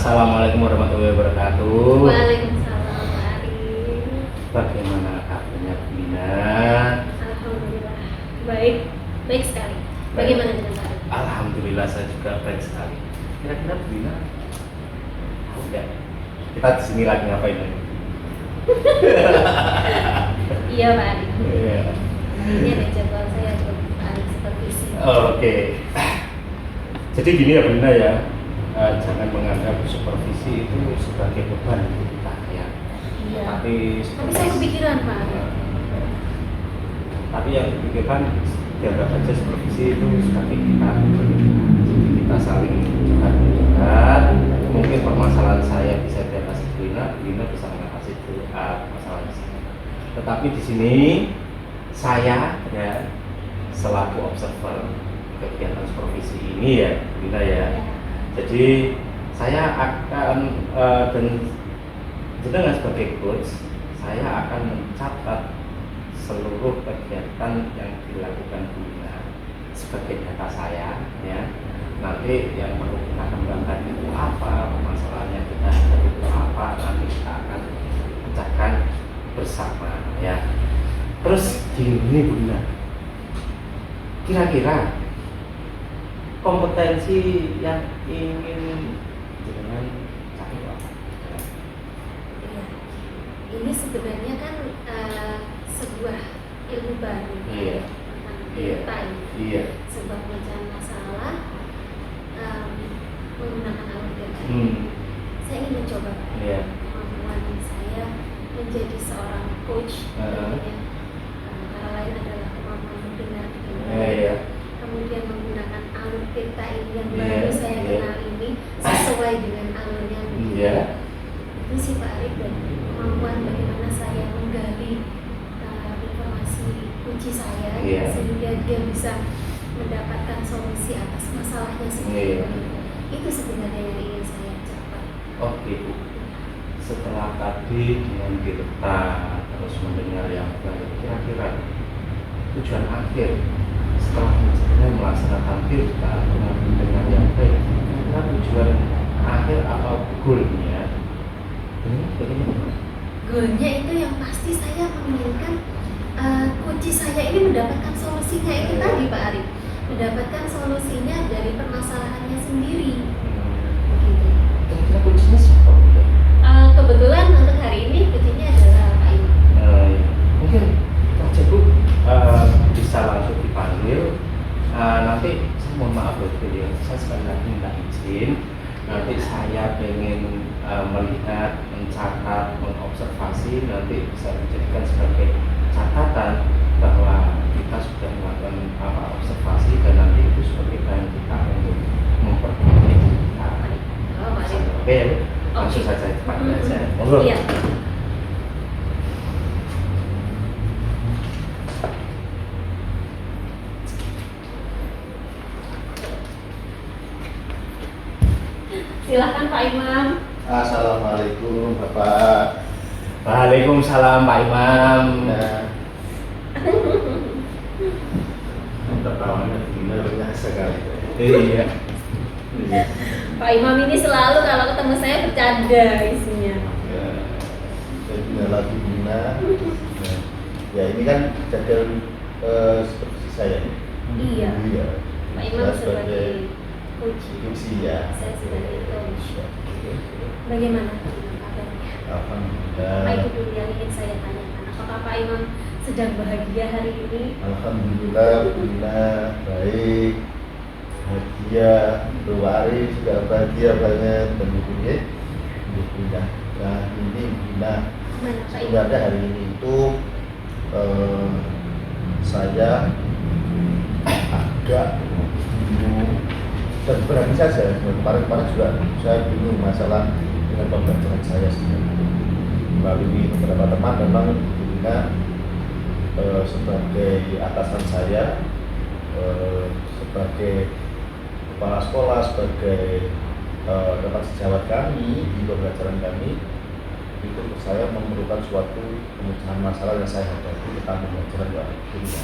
Assalamualaikum warahmatullahi wabarakatuh. Waalaikumsalam, Pak Arif. Bagaimana kabarnya Bina? Alhamdulillah, baik, baik sekali. Bagaimana dengan Pak Arif? Alhamdulillah saya juga baik sekali. Kira-kira Bina, ya, kita di sini lagi ngapain lagi? Iya Pak Arif. Iya. Ini ada jadwal saya untuk Pak Arif supervisi. Oke. Jadi gini ya Bina ya. Jangan menganggap supervisi itu sebagai beban untuk kita ya. Iya. Tapi saya kepikiran Pak Arif. Tapi yang dipikirkan dianggap aja supervisi itu sebagai kita. Jadi kita saling curhat. Mungkin permasalahan saya bisa diatasi Bina bisa mengatasi permasalahan saya. Tetapi di sini saya ya selaku observer kegiatan supervisi ini ya Bina ya. Jadi saya akan dan dengan sebagai coach saya akan mencatat seluruh kegiatan yang dilakukan Bina sebagai data saya ya. Nanti yang perlu kita kembangkan itu apa, permasalahannya kita hadapi itu apa, nanti kita akan pecahkan bersama ya. Terus gini Bina, kira-kira kompetensi yang ingin dengan capai apa? Iya. Ini sebenarnya kan sebuah ilmu baru tentang data ini. Iya. Sebuah pemecahan masalah menggunakan alur data. Saya ingin mencoba kemampuan saya menjadi seorang coach. Antara lain adalah kemampuan mendengar dengan baik. Kemudian menggunakan alur data ini yang baru saya kenal ini sesuai dengan alurnya itu sih Pak Arif, dan kemampuan bagaimana saya menggali informasi kunci saya sehingga dia bisa mendapatkan solusi atas masalahnya sendiri. Itu sebenarnya yang ingin saya capai. Oke Bu, setelah tadi dengan data terus mendengar yang baik, kira-kira tujuan akhir setelah sebenarnya melaksanakan data dengan mendengar yang baik, kira tujuan akhir atau goalnya ini bagaimana? Goalnya itu yang pasti saya menginginkan kunci saya ini mendapatkan solusinya itu tadi Pak Arif, mendapatkan solusinya dari permasalahannya sendiri. Begitu. Kira-kira kuncinya siapa? Kebetulan untuk hari ini kuncinya adalah Pak Imam. Mungkin Pak Bu bisa langsung dipanggil. Nanti saya mohon maaf loh ya, saya sekali lagi minta izin. Nanti saya pengen melihat, mencatat, mengobservasi, nanti bisa dijadikan sebagai catatan bahwa kita sudah melakukan observasi dan nanti itu sebagai bahan kita untuk memperbaiki kita. Oke ya Bu, langsung saja dipanggil aja. Monggo. Iya. Silahkan Pak Imam. Assalamualaikum Bapak. Waalaikumsalam Pak Imam. Tertawanya benar sekali. Iya. Pak Imam ini selalu kalau ketemu saya bercanda isinya. Ya, saya Bina lagi Bina. Ya ini kan jadwal seperti saya ini. Iya. Iya. Pak Imam Saya sebagai coach, ya. saya sebagai coach. Bagaimana Pak Imam kabarnya? Alhamdulillah. Apa itu dulu yang ingin saya tanyakan? Apakah Pak Imam sedang bahagia hari ini? Alhamdulillah baik, bahagia, berwaris juga bahagia banget dan ibunya. Nah ini Mana Pak Imam? sebenarnya hari ini itu saya agak bingung dan berani saja. Kemarin juga saya bingung masalah dengan pembelajaran saya sebenarnya. Melalui beberapa teman memang kita sebagai atasan saya, sebagai kepala sekolah, sebagai dapat sejawat kami di pembelajaran kami, itu saya memerlukan suatu pemecahan masalah yang saya hadapi tentang pembelajaran dunia.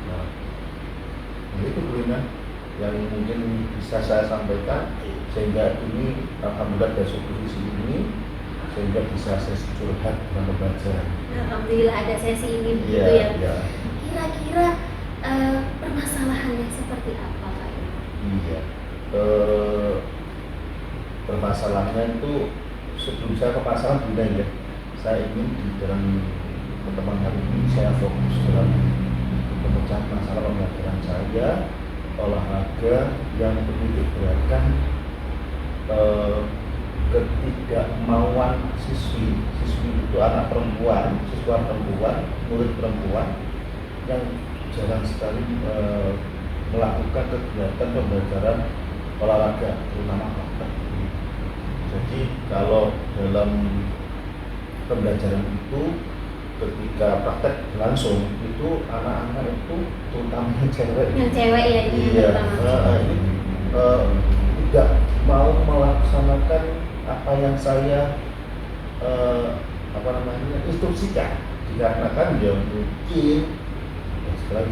Nah, itu Brina yang mungkin bisa saya sampaikan sehingga ini alhamdulillah dari posisi ini sehingga bisa saya curhat dalam pembelajaran. Alhamdulillah ada sesi ini begitu Iya, ya. iya. Kira-kira permasalahannya seperti apa Pak Imam? Iya. Permasalahannya itu sebelum saya ke masalah dunia ya, saya ingin di dalam pertemuan hari ini saya fokus dalam pemecahan masalah pembelajaran saya, olahraga yang menitik beratkan ketidakmauan siswi itu anak perempuan, siswa perempuan, murid perempuan yang jarang sekali melakukan kegiatan pembelajaran olahraga terutama praktek. Jadi kalau dalam pembelajaran itu ketika praktek langsung itu anak-anak itu terutama yang cewek Ya ini iya, yang pertama. ini tidak mau melaksanakan apa yang saya instruksikan dikarenakan ya mungkin sekarang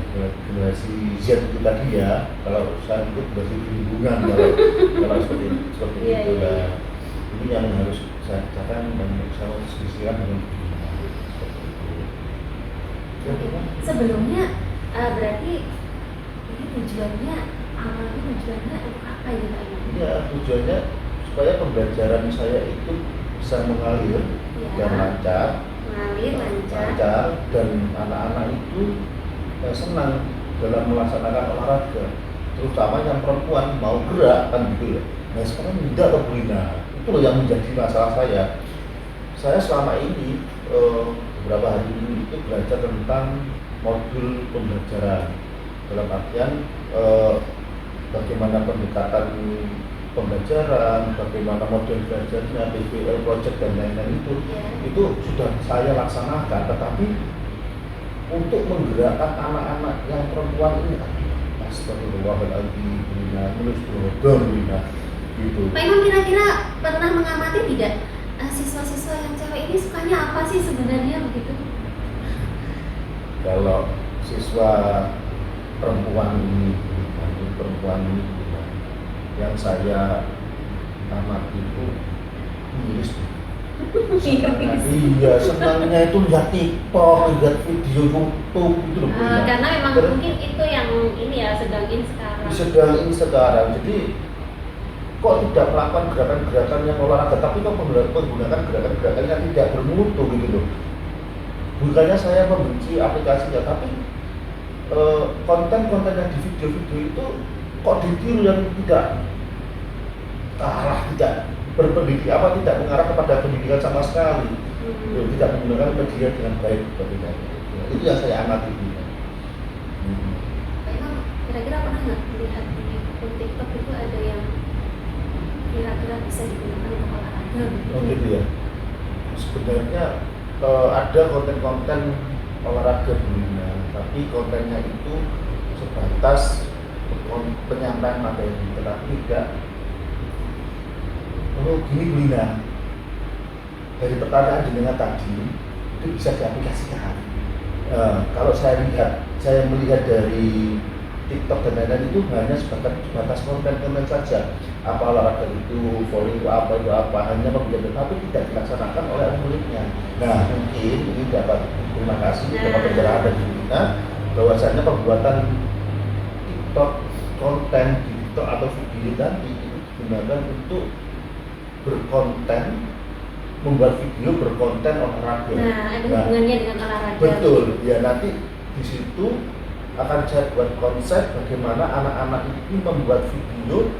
generasi Z itu tadi ya, kalau saya itu generasi lingkungan kalau seperti Iya, itu iya. lah. Ini yang harus saya katakan dan saya harus diskusikan dengan seperti itu. Sebelumnya berarti ini tujuannya awalnya untuk apa ini Pak Imam? Ya tujuannya supaya pembelajaran saya itu bisa mengalir Ya. dan lancar, Mengalir lancar. dan anak-anak itu senang dalam melaksanakan olahraga, terutama yang perempuan mau gerak kan gitu ya. Nah sekarang tidak terbuina, itu loh yang menjadi masalah saya. Saya selama ini beberapa hari ini itu belajar tentang modul pembelajaran dalam artian bagaimana pendekatan pembelajaran, bagaimana model belajarnya, PBL, project dan lain-lain itu sudah saya laksanakan, tetapi untuk menggerakkan anak-anak yang perempuan ini, astagfirullahaladzim, gitu. Pak Imam kira-kira pernah mengamati tidak siswa-siswa yang cewek ini sukanya apa sih sebenarnya begitu? Kalau siswa perempuan ini yang saya amati itu Inggris. Iya, senangnya itu lihat TikTok, lihat video YouTube gitu loh. Karena memang mungkin itu yang ini ya sedang in sekarang. Jadi kok tidak melakukan gerakan-gerakan yang olahraga, tapi kok menggunakan gerakan-gerakan yang tidak bermutu gitu loh. Bukannya saya membenci aplikasinya, tapi konten-konten yang di video-video itu kok ditiru yang tidak berpendidikan, tidak mengarah kepada pendidikan sama sekali, tidak menggunakan media dengan baik seperti itu yang saya amati. Pak Imam kira-kira pernah nggak melihat di akun TikTok itu ada yang kira-kira bisa digunakan untuk olahraga? Oh gitu ya. Sebenarnya ada konten-konten olahraga dunia, tapi kontennya itu sebatas penyampaian materi, tetapi tidak. Gini Brina, dari pertanyaan jenengan tadi itu bisa diaplikasikan. Kalau saya melihat dari TikTok dan lain-lain itu hanya sebatas konten-konten saja. Apa olahraga itu, volley itu apa, hanya pembelajaran, tapi tidak dilaksanakan oleh muridnya. Nah mungkin ini dapat terima kasih dapat pencerahan dari kita bahwasanya pembuatan TikTok konten di TikTok atau video tadi itu digunakan untuk berkonten, membuat video berkonten olahraga. Nah, ada hubungannya dengan olahraga. Betul, ya nanti di situ akan saya buat konsep bagaimana anak-anak ini membuat video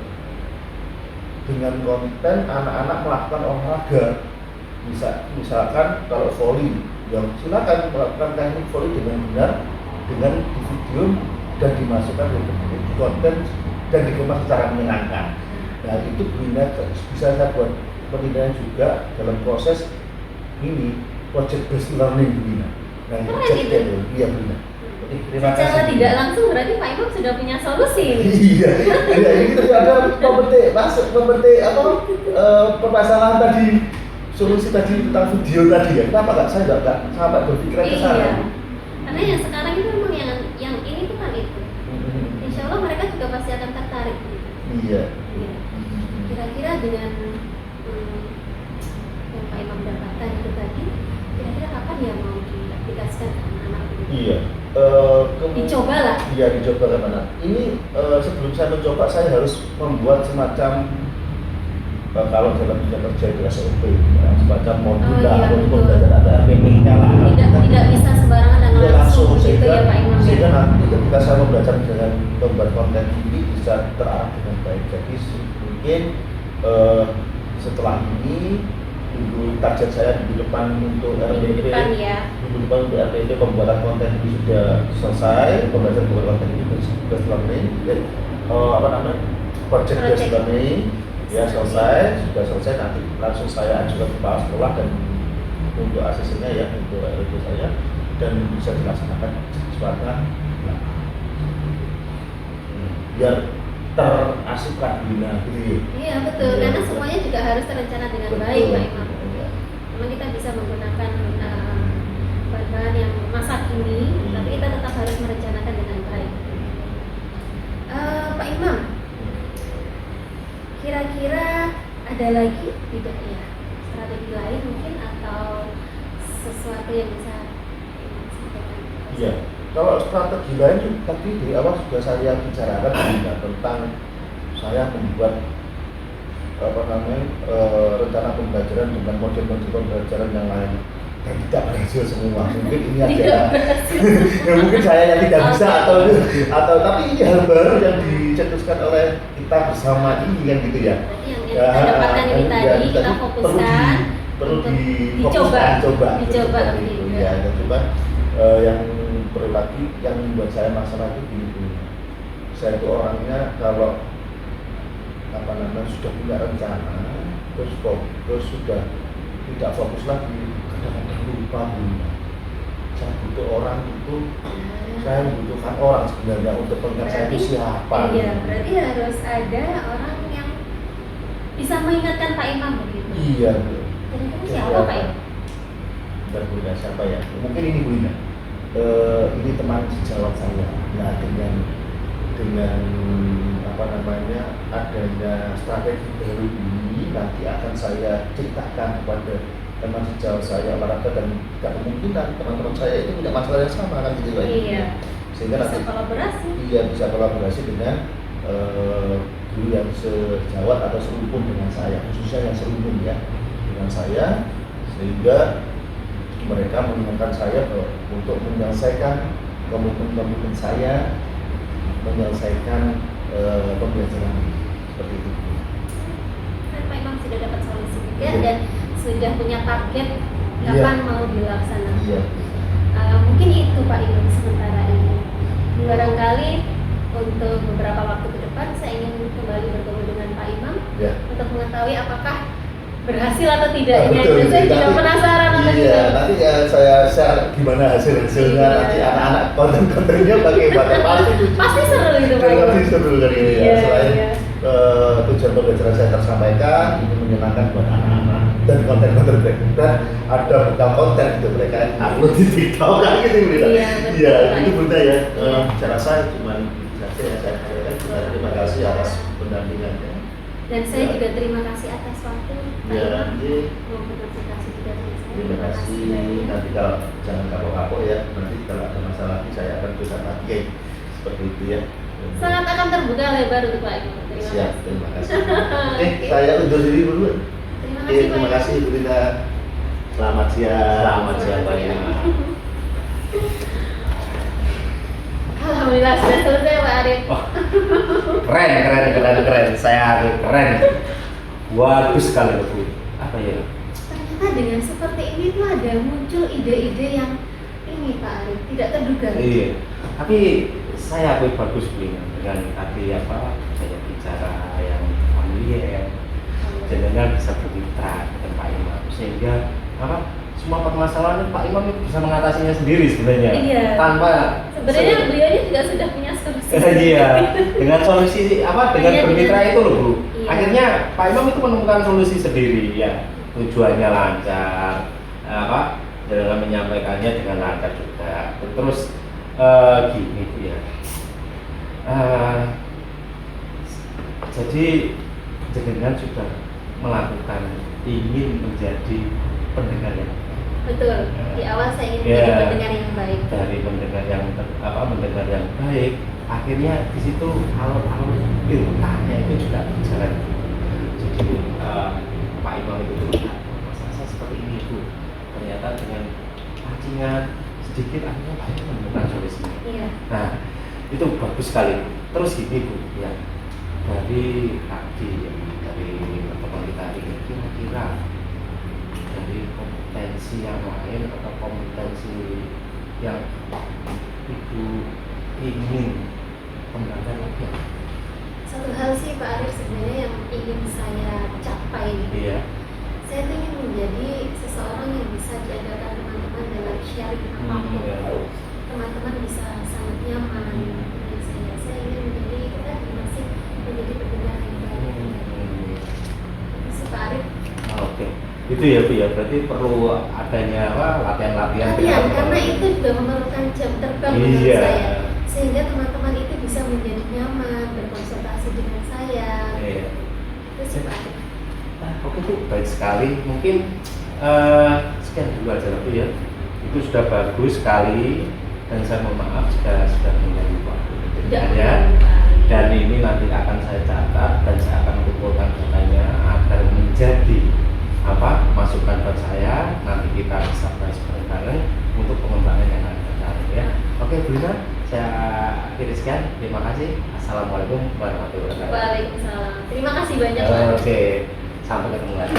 dengan konten anak-anak melakukan olahraga. Misalkan kalau volley, ya silakan melakukan teknik volley dengan benar, dengan di video dan dimasukkan di konten dan dikemas secara menyenangkan. Nah itu bisa saya buat penilaian juga dalam proses ini project based learning Bina. Nah itu iya Bina. Secara tidak langsung berarti Pak Imam sudah punya solusi. Iya, ini ada pemetik permasalahan tadi, solusi tadi tentang video tadi ya. Kenapa nggak saya nggak sampai berpikiran ke sana? Iya. Karena yang sekarang itu memang yang ini tuh kan itu. Insya Allah mereka juga pasti akan tertarik. Iya. Kira-kira dengan yang Pak Imam dapatkan itu tadi, kira-kira kapan ya mau diaplikasikan ke anak-anak? Iya. Dicoba lah. Iya, dicoba kemana? Ini sebelum saya mencoba, saya harus membuat semacam kalau dalam dunia kerja itu SOP, ya, semacam modul lah untuk belajar ada RPP-nya lah. Tidak bisa sembarangan dan langsung gitu ya Pak Imam. Sehingga nanti ketika saya belajar dengan membuat konten ini bisa terarah dengan baik. Jadi mungkin setelah ini minggu target saya minggu depan untuk RPP, minggu depan untuk RPP pembuatan konten ini sudah selesai, pembelajaran pembuatan konten ini sudah selesai, project based learning ya selesai, sudah selesai, nanti langsung saya ajukan ke kepala sekolah dan untuk asistennya ya untuk RPP saya dan bisa dilaksanakan sesuatu biar terasupkan Bina. Iya betul, karena semuanya juga harus terencana dengan baik Pak Imam. Memang kita bisa menggunakan bahan-bahan yang masa kini, tapi kita tetap harus merencanakan dengan baik. Pak Imam, kira-kira ada lagi tidak ya strategi lain mungkin atau sesuatu yang bisa disampaikan? Iya. Kalau strategi lain tadi dari awal sudah saya bicarakan juga tentang saya membuat rencana pembelajaran dengan model-model pembelajaran yang lain dan tidak berhasil semua. Mungkin ini aja. Ya mungkin saya yang tidak bisa atau tapi ini hal baru yang dicetuskan oleh kita bersama ini kan gitu ya. Yang kita dapatkan ini tadi kita fokuskan perlu dicoba. Ya, coba yang perlu lagi yang membuat saya masalah itu gini. Saya itu orangnya kalau sudah punya rencana terus sudah tidak fokus lagi, kadang-kadang lupa Bunda. Saya butuh orang itu, saya membutuhkan orang sebenarnya untuk mengingat saya itu siapa. Iya, berarti harus ada orang yang bisa mengingatkan Pak Imam begitu. Iya. Kira-kira siapa Pak Imam? Dan Bunda siapa ya? Mungkin ini Bunda. Ini teman sejawat saya. Nah dengan adanya strategi baru ini nanti akan saya ceritakan kepada teman sejawat saya olahraga dan kemungkinan teman-teman saya itu punya masalah yang sama kan gitu Pak. Iya. Sehingga bisa nanti kolaborasi. Iya bisa kolaborasi dengan guru yang sejawat atau serumpun dengan saya, khususnya yang serumpun ya dengan saya, sehingga mereka mengingatkan saya untuk menyelesaikan komitmen saya menyelesaikan pembelajaran seperti itu. Pak Imam sudah dapat solusi juga dan sudah punya target kapan mau dilaksanakan. Iya. Mungkin itu Pak Imam sementara ini. Barangkali untuk beberapa waktu ke depan saya ingin kembali bertemu dengan Pak Imam untuk mengetahui apakah berhasil atau tidaknya. Betul, saya juga penasaran untuk itu. Nanti saya share gimana hasilnya nanti anak-anak konten-kontennya bagaimana pasti seru itu Pak. Pasti seru dari ini ya. Selain tujuan pembelajaran saya tersampaikan, ini menyenangkan buat anak-anak dan konten-konten mereka ada bekal konten gitu mereka upload di TikTok kan gitu Iya, itu Bunda ya. Cara saya cuma saya sampaikan. Terima kasih atas pendampingannya. Dan saya juga terima kasih atas waktu Pak Imam maupun konsultasi juga dengan saya. Terima kasih. Nanti kalau jangan kapok-kapok ya. Nanti kalau ada masalah lagi saya akan bisa lagi seperti itu ya. sangat akan terbuka lebar untuk Pak Imam. Terima Siap, kasih. terima kasih. Saya undur diri dulu. Terima kasih, Pak Terima Imam. kasih Bu Rina. Selamat siang. Selamat siang Pak Imam. Alhamdulillah sudah selesai Pak Arif. Oh, keren. Saya keren. Bagus sekali Bu. Apa ya? Ternyata dengan seperti ini tuh ada muncul ide-ide yang ini Pak Arif tidak terduga. Iya. Tapi saya akui bagus Bu dengan tadi apa saya bicara yang familiar. Jenengan bisa bermitra dengan Pak Imam sehingga apa semua permasalahan Pak Imam itu bisa mengatasinya sendiri sebenarnya Iya. tanpa Sebenarnya beliaunya juga sudah punya solusi. iya dengan solusi apa dengan Hanya bermitra dengan- itu loh Bu. Iya. Akhirnya Pak Imam itu menemukan solusi sendiri ya tujuannya lancar apa dengan menyampaikannya dengan lancar juga terus gini Bu ya. Jadi jenengan sudah melakukan ingin menjadi pendengar yang Betul. Di awal saya ingin Iya. menjadi pendengar yang baik. dari mendengar yang mendengar yang baik akhirnya di situ alur ilmunya itu juga berjalan jadi Pak Imam itu melihat masalah seperti ini Bu ternyata dengan pancingan sedikit akhirnya Pak Imam menemukan solusinya. Iya. Nah itu bagus sekali terus gini Bu ya dari tadi dari pertemuan kita ini kira-kira dari kompetensi yang lain atau kompetensi yang Ibu ingin kembangkan lagi apa? Satu hal sih Pak Arif sebenarnya yang ingin saya capai gitu. Iya. Saya tuh ingin menjadi seseorang yang bisa diandalkan teman-teman dalam sharing apapun. Iya. Teman-teman bisa sangat nyaman dengan saya. Saya ingin menjadi itu tadi masih menjadi pendengar yang baik. Itu sih Pak Arif. Oke. Itu ya Bu ya berarti perlu adanya apa latihan-latihan. Latihan karena itu juga memerlukan jam terbang menurut Iya. saya. Sehingga teman-teman itu bisa menjadi nyaman berkonsultasi dengan saya. Iya. Itu sih Pak Arif. Oke Bu, baik sekali. Mungkin sekian dulu aja Bu ya. Itu sudah bagus sekali dan saya mohon maaf jika sudah mengganggu waktu Tidak ya. perlu, Pak Arif. Dan ini nanti akan saya catat dan saya akan kumpulkan datanya agar menjadi apa masukan buat saya. Nanti kita bisa bahas bareng-bareng untuk pengembangan yang akan datang ya. Oke Bu Lina, saya akhiri sekian. Terima kasih. Assalamualaikum warahmatullahi wabarakatuh. Waalaikumsalam. Terima kasih banyak Pak Arif. Oke, sampai ketemu lagi.